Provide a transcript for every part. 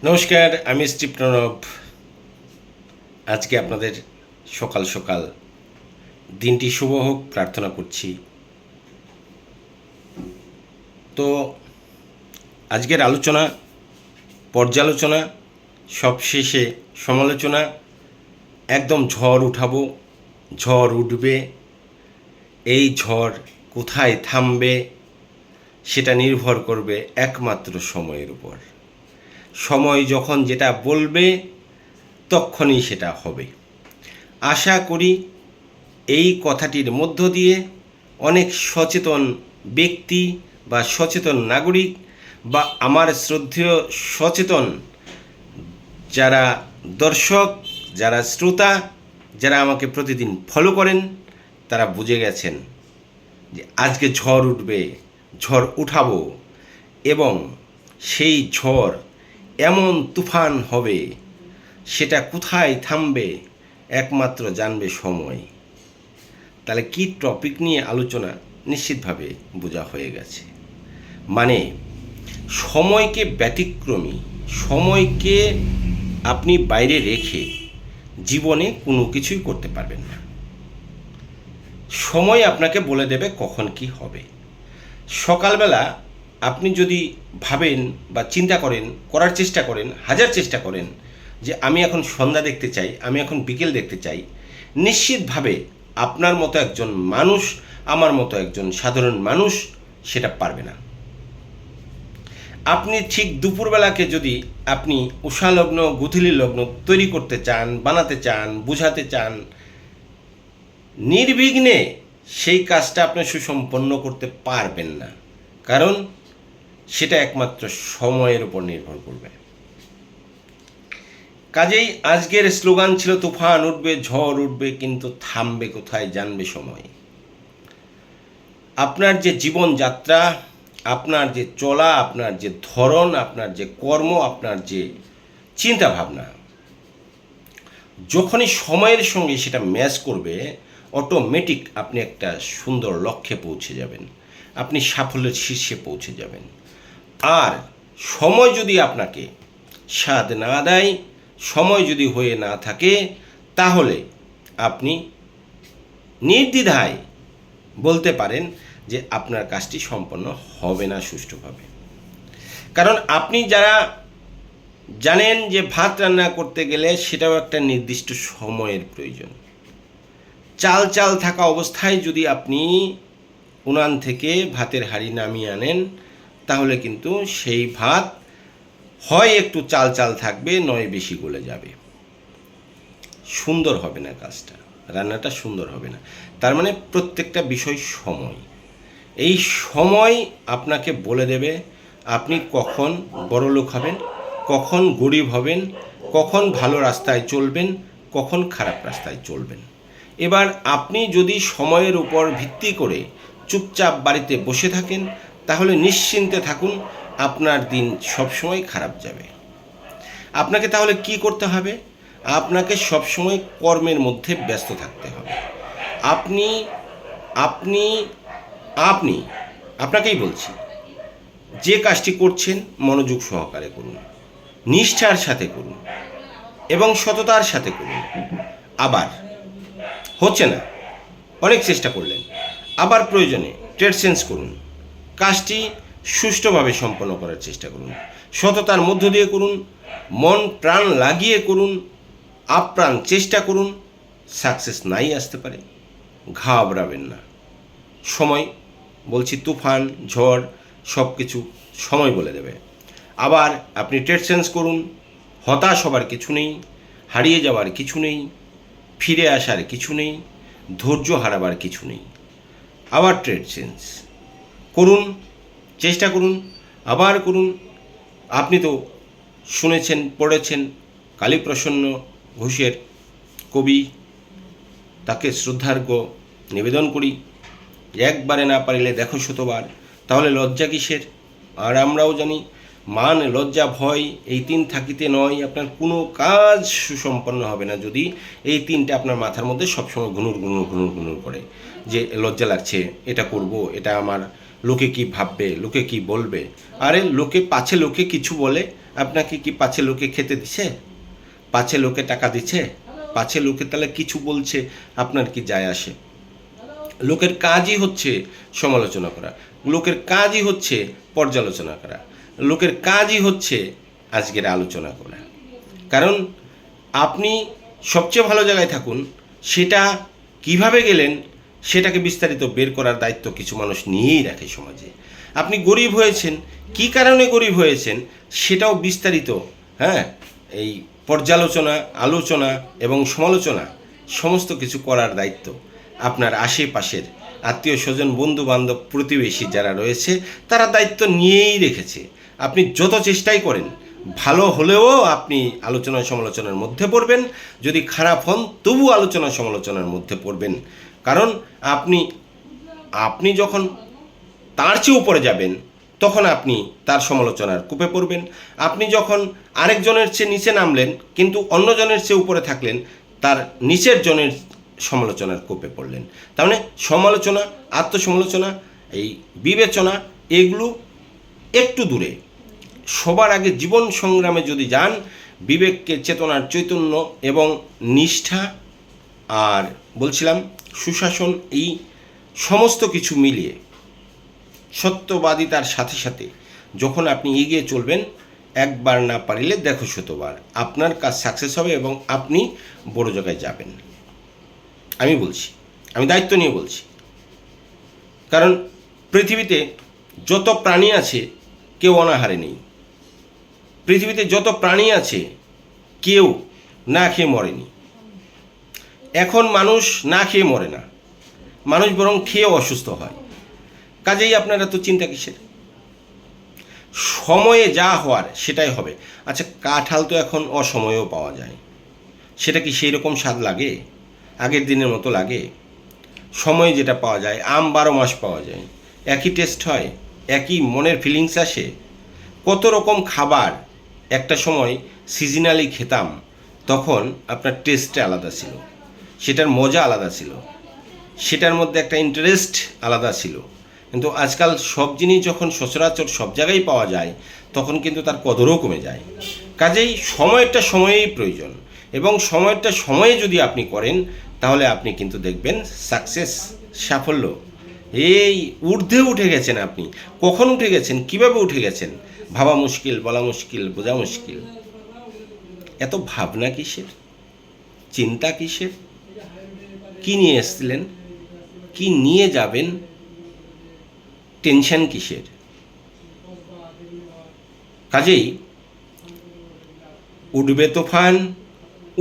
নমস্কার, আমি স্টিভ প্রণব। আজকে আপনাদের সকাল সকাল দিনটি শুভ হোক প্রার্থনা করছি। তো আজকের আলোচনা, পর্যালোচনা, সবশেষে সমালোচনা। একদম ঝড় উঠাবো, ঝড় উঠবে। এই ঝড় কোথায় থামবে সেটা নির্ভর করবে একমাত্র সময়ের উপর। সময় যখন যেটা বলবে তখনই সেটা হবে। আশা করি এই কথাটির মধ্য দিয়ে অনেক সচেতন ব্যক্তি বা সচেতন নাগরিক বা আমার শ্রদ্ধেয় সচেতন যারা দর্শক, যারা শ্রোতা, যারা আমাকে প্রতিদিন ফলো করেন, তারা বুঝে গেছেন যে আজকে ঝড় উঠবে, ঝড় উঠাবো এবং সেই ঝড় এমন তুফান হবে, সেটা কোথায় থামবে একমাত্র জানবে সময়। তাহলে কি টপিক নিয়ে আলোচনা নিশ্চিতভাবে বোঝা হয়ে গেছে। মানে সময়কে ব্যতিক্রমী, সময়কে আপনি বাইরে রেখে জীবনে কোনো কিছুই করতে পারবেন না। সময় আপনাকে বলে দেবে কখন কি হবে। সকালবেলা আপনি যদি ভাবেন বা চিন্তা করেন, করার চেষ্টা করেন, হাজার চেষ্টা করেন যে আমি এখন সন্ধ্যা দেখতে চাই, আমি এখন বিকেল দেখতে চাই, নিশ্চিতভাবে আপনার মতো একজন মানুষ, আমার মতো একজন সাধারণ মানুষ সেটা পারবে না। আপনি ঠিক দুপুরবেলাকে যদি আপনি উষালগ্ন, গুথিলি লগ্ন তৈরি করতে চান, বানাতে চান, বুঝাতে চান, নির্বিঘ্নে সেই কাজটা আপনি সুসম্পন্ন করতে পারবেন না। কারণ সেটা একমাত্র সময়ের উপর নির্ভর করবে। কাজেই আজকের স্লোগান ছিল তুফান উঠবে, ঝড় উঠবে, কিন্তু থামবে কোথায় জানবে সময়। আপনার যে জীবনযাত্রা, আপনার যে চলা, আপনার যে ধরন, আপনার যে কর্ম, আপনার যে চিন্তা ভাবনা, যখনই সময়ের সঙ্গে সেটা ম্যাচ করবে, অটোমেটিক আপনি একটা সুন্দর লক্ষ্যে পৌঁছে যাবেন, আপনি সাফল্যের শীর্ষে পৌঁছে যাবেন। আর সময় যদি আপনাকে সাধ না দেয়, সময় যদি হয়ে না থাকে, তাহলে আপনি নির্দ্বিধায় বলতে পারেন যে আপনার কাজটি সম্পন্ন হবে না সুষ্ঠুভাবে। কারণ আপনি যারা জানেন যে ভাত রান্না করতে গেলে সেটাও একটা নির্দিষ্ট সময়ের প্রয়োজন। চাল চাল থাকা অবস্থায় যদি আপনি উনান থেকে ভাতের হাঁড়ি নামিয়ে আনেন, তাহলে কিন্তু সেই ভাত হয় একটু চাল চাল থাকবে, নয় বেশি গলে যাবে, সুন্দর হবে না কাজটা, রান্নাটা সুন্দর হবে না। তার মানে প্রত্যেকটা বিষয় সময়। এই সময় আপনাকে বলে দেবে আপনি কখন বড়লোক হবেন, কখন গরিব হবেন, কখন ভালো রাস্তায় চলবেন, কখন খারাপ রাস্তায় চলবেন। এবার আপনি যদি সময়ের উপর ভিত্তি করে চুপচাপ বাড়িতে বসে থাকেন, তাহলে নিশ্চিন্তে থাকুন, আপনার দিন সবসময় খারাপ যাবে। আপনাকে তাহলে কি করতে হবে? আপনাকে সবসময় কর্মের মধ্যে ব্যস্ত থাকতে হবে। আপনি আপনি আপনি আপনাকেই বলছি, যে কাজটি করছেন মনোযোগ সহকারে করুন, নিষ্ঠার সাথে করুন এবং সততার সাথে করুন। আবার হচ্ছে না, অনেক চেষ্টা করলেন, আবার প্রয়োজনে ট্রেড চেঞ্জ করুন, কাজটি সুষ্ঠুভাবে সম্পন্ন করার চেষ্টা করুন, সততার মধ্য দিয়ে করুন, মন প্রাণ লাগিয়ে করুন, আপ্রাণ চেষ্টা করুন। সাকসেস নাই আসতে পারে, ঘাবড়াবেন না। সময়, বলছি, তুফান, ঝড় সব কিছু সময় বলে দেবে। আবার আপনি ট্রেড চেঞ্জ করুন, হতাশ হবার কিছু নেই, হারিয়ে যাওয়ার কিছু নেই, ফিরে আসার কিছু নেই, ধৈর্য হারাবার কিছু নেই। আবার ট্রেড চেঞ্জ করুন, চেষ্টা করুন, আবার করুন। আপনি তো শুনেছেন, পড়েছেন কালীপ্রসন্ন ঘোষের কবি, তাকে শ্রদ্ধার্ঘ্য নিবেদন করি, একবারে না পারিলে দেখো শতবার। তাহলে লজ্জা কিসের? আর আমরাও জানি, মান, লজ্জা, ভয়, এই তিন থাকিতে নয় আপনার কোনো কাজ সুসম্পন্ন হবে না যদি এই তিনটে আপনার মাথার মধ্যে সবসময় ঘুনুর ঘুনুর ঘুনুর ঘুনুর করে, যে লজ্জা লাগছে, এটা করব, এটা আমার, লোকে কি ভাববে, লোকে কি বলবে। আরে লোকে পাছে লোকে কিছু বলে, আপনাকে কি পাছে লোকে খেতে দিচ্ছে? পাছে লোকে টাকা দিচ্ছে? পাছে লোকে তাহলে কিছু বলছে, আপনার কি যায় আসে? লোকের কাজই হচ্ছে সমালোচনা করা, লোকের কাজই হচ্ছে পর্যালোচনা করা, লোকের কাজই হচ্ছে আজকের আলোচনা করা। কারণ আপনি সবচেয়ে ভালো জায়গায় থাকুন, সেটা কিভাবে গেলেন সেটাকে বিস্তারিত বের করার দায়িত্ব কিছু মানুষ নিয়েই রাখে সমাজে। আপনি গরিব হয়েছেন, কী কারণে গরিব হয়েছেন সেটাও বিস্তারিত, হ্যাঁ, এই পর্যালোচনা, আলোচনা এবং সমালোচনা সমস্ত কিছু করার দায়িত্ব আপনার আশেপাশের আত্মীয় স্বজন, বন্ধু বান্ধব, প্রতিবেশী যারা রয়েছে তারা দায়িত্ব নিয়েই রেখেছে। আপনি যত চেষ্টাই করেন, ভালো হলেও আপনি আলোচনা সমালোচনার মধ্যে পড়বেন, যদি খারাপ হন তবু আলোচনা সমালোচনার মধ্যে পড়বেন। কারণ আপনি যখন তার চেয়ে উপরে যাবেন তখন আপনি তার সমালোচনার কূপে পড়বেন। আপনি যখন আরেকজনের চেয়ে নিচে নামলেন কিন্তু অন্যজনের চেয়ে উপরে থাকলেন, তার নিচের জনের সমালোচনার কূপে পড়লেন। তার মানে সমালোচনা, আত্মসমালোচনা, এই বিবেচনা, এগুলো একটু দূরে। সবার আগে জীবন সংগ্রামে যদি যান, বিবেককে, চেতনার চৈতন্য এবং নিষ্ঠা আর বলছিলাম সুশাসন, এই সমস্ত কিছু মিলিয়ে সত্যবাদিতার সাথে সাথে যখন আপনি এগিয়ে চলবেন, একবার না পারিলে দেখো শতবার, আপনার কাজ সাকসেস হবে এবং আপনি বড় জায়গায় যাবেন। আমি বলছি, আমি দায়িত্ব নিয়ে বলছি। কারণ পৃথিবীতে যত প্রাণী আছে কেউ অনাহারে নেই। পৃথিবীতে যত প্রাণী আছে কেউ না খেয়ে মরেনি। এখন মানুষ না খেয়ে মরে না, মানুষ বরং খেয়েও অসুস্থ হয়। কাজেই আপনারা তো চিন্তা কিসের? সময়ে যা হওয়ার সেটাই হবে। আচ্ছা, কাঁঠাল তো এখন অসময়েও পাওয়া যায়, সেটা কি সেই রকম স্বাদ লাগে? আগের দিনের মতো লাগে? সময়ে যেটা পাওয়া যায়, আম 12 মাস পাওয়া যায়, একই টেস্ট হয়, একই মনের ফিলিংস আসে। কত রকম খাবার একটা সময় সিজনালি খেতাম, তখন আপনার টেস্টটা আলাদা ছিল, সেটার মজা আলাদা ছিল, সেটার মধ্যে একটা ইন্টারেস্ট আলাদা ছিল। কিন্তু আজকাল সব জিনিস যখন সচরাচর সব জায়গায় পাওয়া যায়, তখন কিন্তু তার কদরও কমে যায়। কাজেই সময়টা সময়েই প্রয়োজন, এবং সময়টা সময়ে যদি আপনি করেন তাহলে আপনি কিন্তু দেখবেন সাকসেস, সাফল্য। এই ঊর্ধ্বে উঠে গেছেন আপনি। কখন উঠে গেছেন, কিভাবে উঠে গেছেন, ভাবা মুশকিল, বলা মুশকিল, বোঝা মুশকিল। এত ভাবনা কিসের, চিন্তা কিসের? কি নিয়ে এসেছিলেন, কি নিয়ে যাবেন, টেনশন কিসের? কাজেই উঠবে তুফান,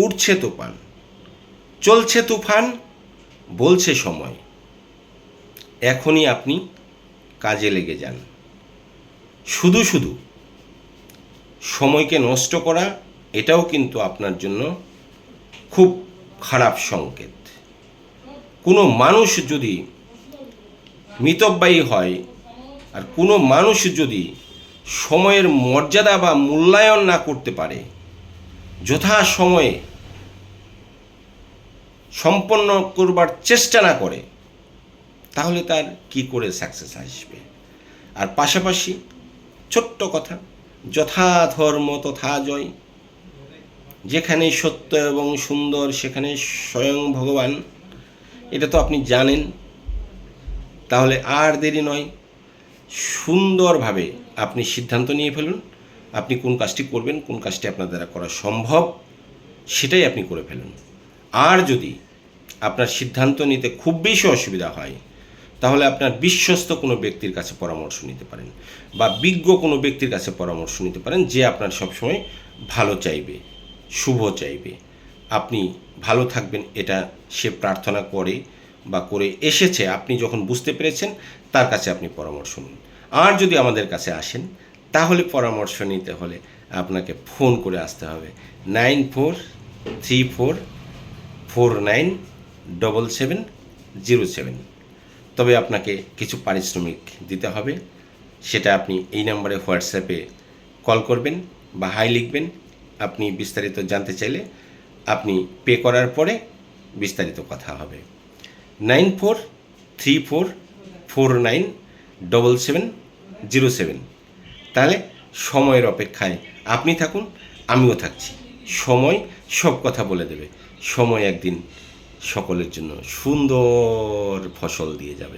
উঠছে তুফান, চলছে তুফান, বলছে সময়। এখনই আপনি কাজে লেগে যান। শুধু শুধু সময়কে নষ্ট করা, এটাও কিন্তু আপনার জন্য খুব খারাপ সংকেত। কোনো মানুষ যদি মিতব্যয়ী হয়, আর কোনো মানুষ যদি সময়ের মর্যাদা বা মূল্যায়ন না করতে পারে, যথা সময়ে সম্পন্ন করবার চেষ্টা না করে, তাহলে তার কি করে সাকসেস আসবে? আর পাশাপাশি ছোট্ট কথা, যথা ধর্ম তথা জয়। যেখানে সত্য এবং সুন্দর সেখানে স্বয়ং ভগবান, এটা তো আপনি জানেন। তাহলে আর দেরি নয়, সুন্দরভাবে আপনি সিদ্ধান্ত নিয়ে ফেলুন। আপনি কোন কাজটি করবেন, কোন কাজটি আপনার দ্বারা করা সম্ভব, সেটাই আপনি করে ফেলুন। আর যদি আপনার সিদ্ধান্ত নিতে খুব বেশি অসুবিধা হয়, তাহলে আপনার বিশ্বস্ত কোনো ব্যক্তির কাছে পরামর্শ নিতে পারেন, বা বিজ্ঞ কোনো ব্যক্তির কাছে পরামর্শ নিতে পারেন, যে আপনার সবসময় ভালো চাইবে, শুভ চাইবে, আপনি ভালো থাকবেন, এটা সে প্রার্থনা করে বা করে এসেছে। আপনি যখন বুঝতে পেরেছেন, তার কাছে আপনি পরামর্শ নিন। আর যদি আমাদের কাছে আসেন, তাহলে পরামর্শ নিতে হলে আপনাকে ফোন করে আসতে হবে 9434497707। তবে আপনাকে কিছু পারিশ্রমিক দিতে হবে, সেটা আপনি এই নম্বরে হোয়াটসঅ্যাপে কল করবেন বা হাই লিখবেন। আপনি বিস্তারিত জানতে চাইলে আপনি পে করার পরে বিস্তারিত কথা হবে। 9434497707। তাহলে সময়ের অপেক্ষায় আপনি থাকুন, আমিও থাকছি। সময় সব কথা বলে দেবে। সময় একদিন সকলের জন্য সুন্দর ফসল দিয়ে যাবে।